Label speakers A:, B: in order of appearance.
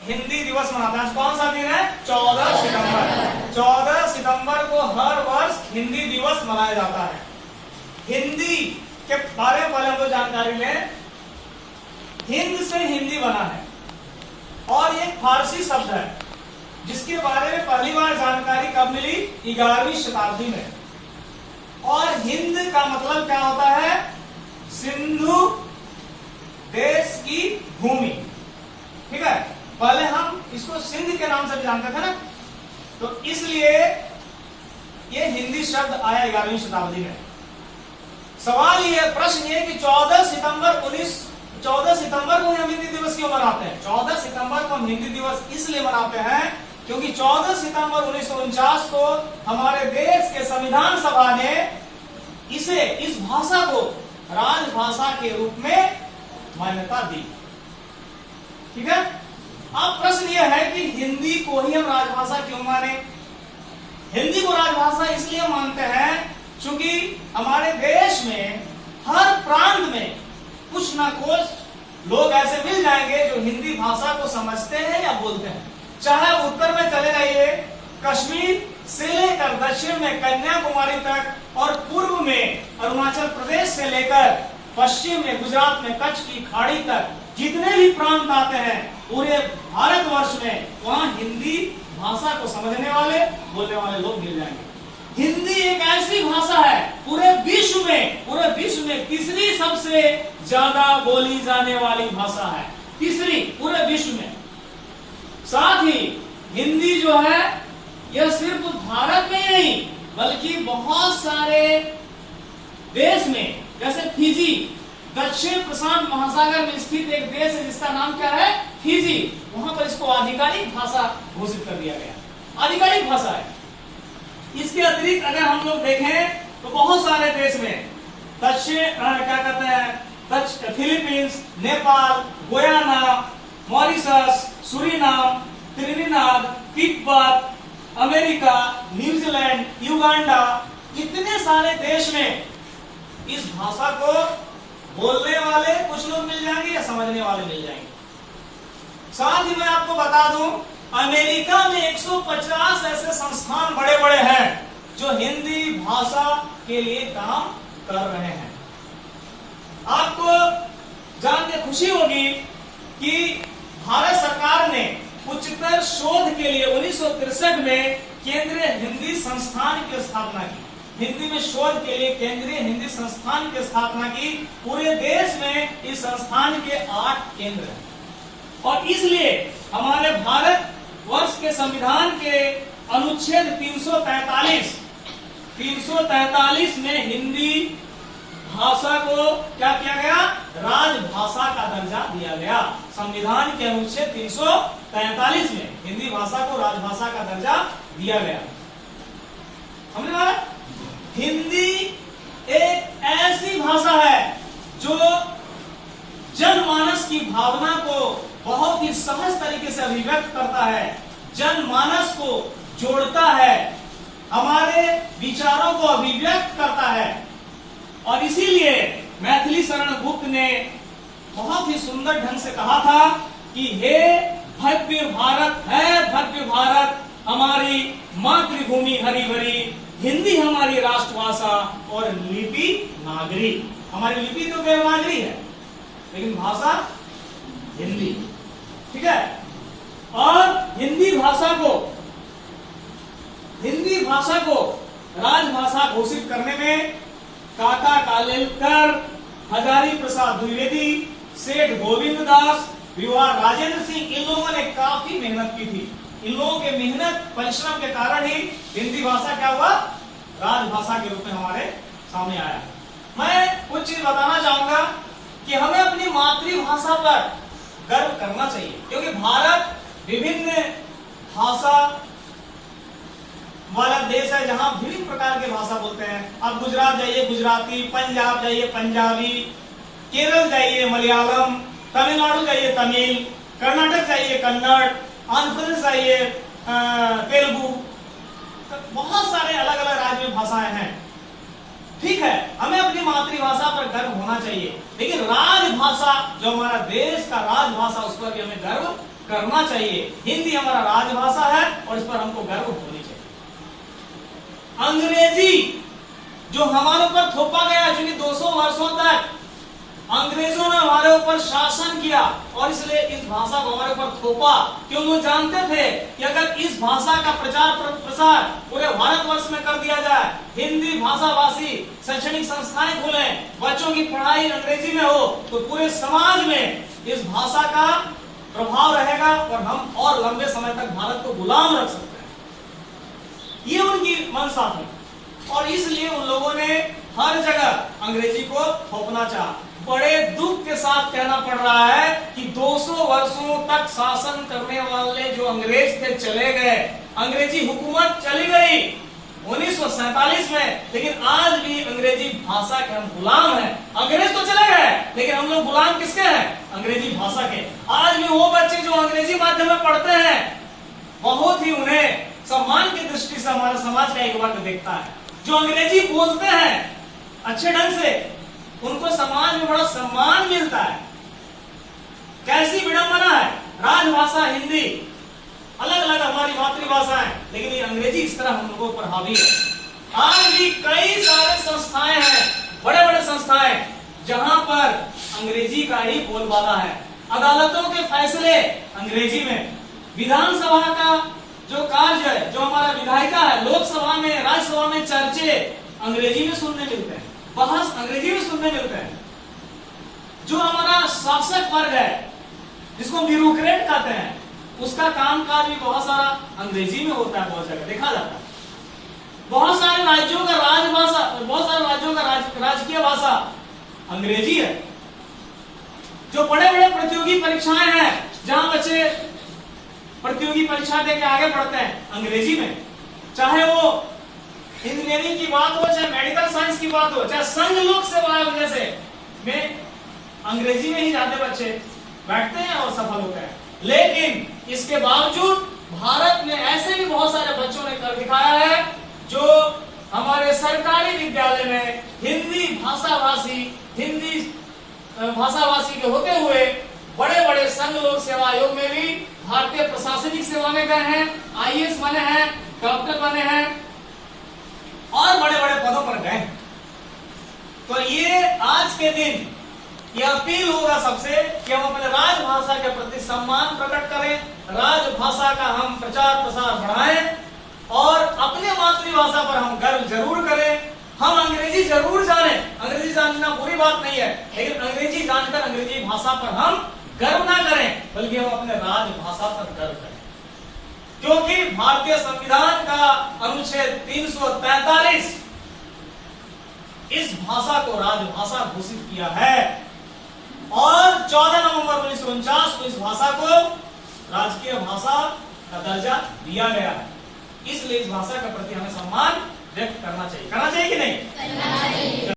A: हिंदी दिवस मनाते हैं। कौन सा दिन है? 14 सितंबर। 14 सितंबर को हर वर्ष हिंदी दिवस मनाया जाता है। हिंदी के बारे में पहले हम लोग जानकारी लें। हिंद से हिंदी बना है और ये फारसी शब्द है जिसके बारे में पहली बार जानकारी कब मिली? 11वीं शताब्दी में। और हिंद का मतलब क्या होता है? सिंधु देश की भूमि। ठीक है, पहले हम इसको सिंध के नाम से भी जानते थे ना, तो इसलिए ये हिंदी शब्द आया 11वीं शताब्दी में। सवाल ये, प्रश्न ये कि 14 सितंबर को हम हिंदी दिवस क्यों मनाते हैं? 14 सितंबर को हम हिंदी दिवस इसलिए मनाते हैं क्योंकि 14 सितंबर 1949 को हमारे देश के संविधान सभा ने इस भाषा को राजभाषा के रूप में मान्यता दी। ठीक है, अब प्रश्न यह है कि हिंदी को ही हम राजभाषा क्यों माने? हिंदी को राजभाषा इसलिए मानते हैं क्योंकि हमारे देश में हर प्रांत में कुछ ना कुछ लोग ऐसे मिल जाएंगे जो हिंदी भाषा को समझते हैं या बोलते हैं। चाहे उत्तर में चले जाइए, कश्मीर से लेकर दक्षिण में कन्याकुमारी तक और पूर्व में अरुणाचल प्रदेश से लेकर पश्चिम में गुजरात में कच्छ की खाड़ी तक जितने भी प्रांत आते हैं पूरे भारतवर्ष में, वहां हिंदी भाषा को समझने वाले बोलने वाले लोग मिल जाएंगे। हिंदी एक ऐसी भाषा है पूरे विश्व में तीसरी सबसे ज्यादा बोली जाने वाली भाषा है, तीसरी पूरे विश्व में। साथ ही हिंदी जो है यह सिर्फ भारत में ही नहीं बल्कि बहुत सारे देश में, जैसे फिजी, दक्षिण प्रशांत महासागर में स्थित एक देश है जिसका नाम क्या है? फिजी। वहां पर इसको आधिकारिक भाषा घोषित कर दिया गया, आधिकारिक भाषा है। इसके अतिरिक्त अगर हम लोग देखें तो बहुत सारे देश में Philippines, Nepal, Guyana, Mauritius, Suriname, Trinidad, Tibet, America, New Zealand, Uganda, इतने सारे देश में इस भाषा को बोलने वाले कुछ लोग मिल जाएंगे या समझने वाले मिल जाएंगे। साथ ही मैं आपको बता दूं, अमेरिका में 150 ऐसे संस्थान बड़े बड़े हैं जो हिंदी भाषा के लिए काम कर रहे हैं। आपको जान के खुशी होगी कि भारत सरकार ने उच्चतर शोध के लिए 1963 में केंद्रीय हिंदी संस्थान की स्थापना की। हिंदी में शोध के लिए केंद्रीय हिंदी संस्थान की स्थापना की। पूरे देश में इस संस्थान के 8 केंद्र हैं और इसलिए हमारे भारत वर्ष के संविधान के अनुच्छेद 343 में हिंदी भाषा को क्या किया गया? राजभाषा का दर्जा दिया गया। संविधान के अनुच्छेद 343 में हिंदी भाषा को राजभाषा का दर्जा दिया गया। समझ में आ रहा है? हिंदी एक ऐसी भाषा है जो जनमानस की भावना को बहुत ही सहज तरीके से अभिव्यक्त करता है, जनमानस को जोड़ता है, हमारे विचारों को अभिव्यक्त करता है। और इसीलिए मैथिली शरण गुप्त ने बहुत ही सुंदर ढंग से कहा था कि हे भव्य भारत है, भव्य भारत, हमारी मातृभूमि हरी भरी, हिंदी हमारी राष्ट्रभाषा और लिपि नागरी। हमारी लिपि तो देवनागरी है लेकिन भाषा हिंदी। ठीक है, और हिंदी भाषा को राजभाषा घोषित करने में काका कालेलकर, हजारी प्रसाद द्विवेदी, सेठ गोविंद दास, विवाह राजेंद्र सिंह, इन लोगों ने काफी मेहनत की थी। इन लोगों के मेहनत परिश्रम के कारण ही हिंदी भाषा क्या हुआ? राजभाषा के रूप में हमारे सामने आया। मैं कुछ चीज बताना चाहूंगा कि हमें अपनी मातृभाषा पर गर्व करना चाहिए क्योंकि भारत विभिन्न भाषा वाला देश है जहां विभिन्न प्रकार के भाषा बोलते हैं। आप गुजरात जाइए गुजराती, पंजाब जाइए पंजाबी, केरल जाइए मलयालम, तमिलनाडु जाइए तमिल, कर्नाटक जाइए कन्नड़, आंध्र प्रदेश जाइए तेलुगु, बहुत सारे अलग अलग राज्य में भाषाएं हैं। ठीक है, हमें अपनी मातृभाषा पर गर्व होना चाहिए लेकिन राजभाषा जो हमारा देश का राजभाषा उस पर भी हमें गर्व करना चाहिए। हिंदी हमारा राजभाषा है और इस पर हमको गर्व होनी चाहिए। अंग्रेजी जो हमारे ऊपर थोपा गया, जो कि 200 वर्षों तक अंग्रेजों ने हमारे ऊपर शासन किया और इसलिए इस भाषा को हमारे ऊपर थोपा, क्यों? वो जानते थे कि अगर इस भाषा का प्रचार प्रसार पूरे भारतवर्ष में कर दिया जाए, हिंदी भाषाभाषी शैक्षणिक संस्थाएं खुले, बच्चों की पढ़ाई अंग्रेजी में हो, तो पूरे समाज में इस भाषा का प्रभाव रहेगा और हम और लंबे समय तक भारत को गुलाम रख सकते हैं। ये उनकी मंशा थी और इसलिए उन लोगों ने हर जगह अंग्रेजी को थोपना चाहा। बड़े दुख के साथ कहना पड़ रहा है कि 200 वर्षों तक शासन करने वाले जो अंग्रेज थे चले गए, अंग्रेजी हुकूमत चली गई 1947 में, लेकिन आज भी अंग्रेजी भाषा के हम गुलाम हैं। अंग्रेज तो चले गए लेकिन हम लोग गुलाम किसके हैं? अंग्रेजी भाषा के। आज भी वो बच्चे जो अंग्रेजी माध्यम में पढ़ते हैं, बहुत ही उन्हें सम्मान की दृष्टि से हमारा समाज का एक वर्ग देखता है। जो अंग्रेजी बोलते हैं अच्छे ढंग से, उनको समाज में बड़ा सम्मान मिलता है। कैसी विडंबना है, राजभाषा हिंदी, अलग अलग हमारी मातृभाषा है, लेकिन ये अंग्रेजी इस तरह हम लोगों पर हावी है। आज भी कई सारे संस्थाएं हैं, बड़े बड़े संस्थाएं, जहां पर अंग्रेजी का ही बोलबाला है। अदालतों के फैसले अंग्रेजी में, विधानसभा का जो कार्य है, जो हमारा विधायिका है, लोकसभा में, राज्यसभा में चर्चे अंग्रेजी में सुनने मिलते हैं, बहस अंग्रेजी में सुनने मिलते हैं। जो हमारा शासक वर्ग है, जिसको ब्यूरोक्रेट कहते हैं, उसका कामकाज भी बहुत सारा अंग्रेजी में होता है, बहुत जगह देखा जाता है। बहुत सारे राज्यों का राजभाषा, बहुत सारे राज्यों का राजकीय भाषा अंग्रेजी है। जो बड़े बड़े प्रतियोगी परीक्षाएं हैं, जहां बच्चे प्रतियोगी परीक्षा देकर आगे बढ़ते हैं, अंग्रेजी में, चाहे वो इंजीनियरिंग की बात हो, चाहे मेडिकल साइंस की बात हो, चाहे संघ लोक सेवा आयोग जैसे में, अंग्रेजी में ही जाते बच्चे बैठते हैं और सफल होते हैं। लेकिन इसके बावजूद भारत में ऐसे भी बहुत सारे बच्चों ने कर दिखाया है, जो हमारे सरकारी विद्यालय में हिंदी भाषाभाषी के होते हुए बड़े बड़े संघ लोक सेवा आयोग में भी भारतीय प्रशासनिक सेवा में गए हैं, IAS बने हैं, डॉक्टर बने हैं और बड़े बड़े पदों पर गए। तो ये आज के दिन ये अपील होगा सबसे कि हम अपने राजभाषा के प्रति सम्मान प्रकट करें, राजभाषा का हम प्रचार प्रसार बढ़ाएं और अपने मातृभाषा पर हम गर्व जरूर करें। हम अंग्रेजी जरूर जानें, अंग्रेजी जानना बुरी बात नहीं है, लेकिन अंग्रेजी जानकर अंग्रेजी भाषा पर हम गर्व ना करें, बल्कि हम अपने राजभाषा पर गर्व करें। क्योंकि भारतीय संविधान का अनुच्छेद 343 इस भाषा को राजभाषा घोषित किया है और 14 नवंबर 1949 को इस भाषा को राजकीय भाषा का दर्जा दिया गया है। इसलिए इस भाषा के प्रति हमें सम्मान व्यक्त करना चाहिए कि नहीं?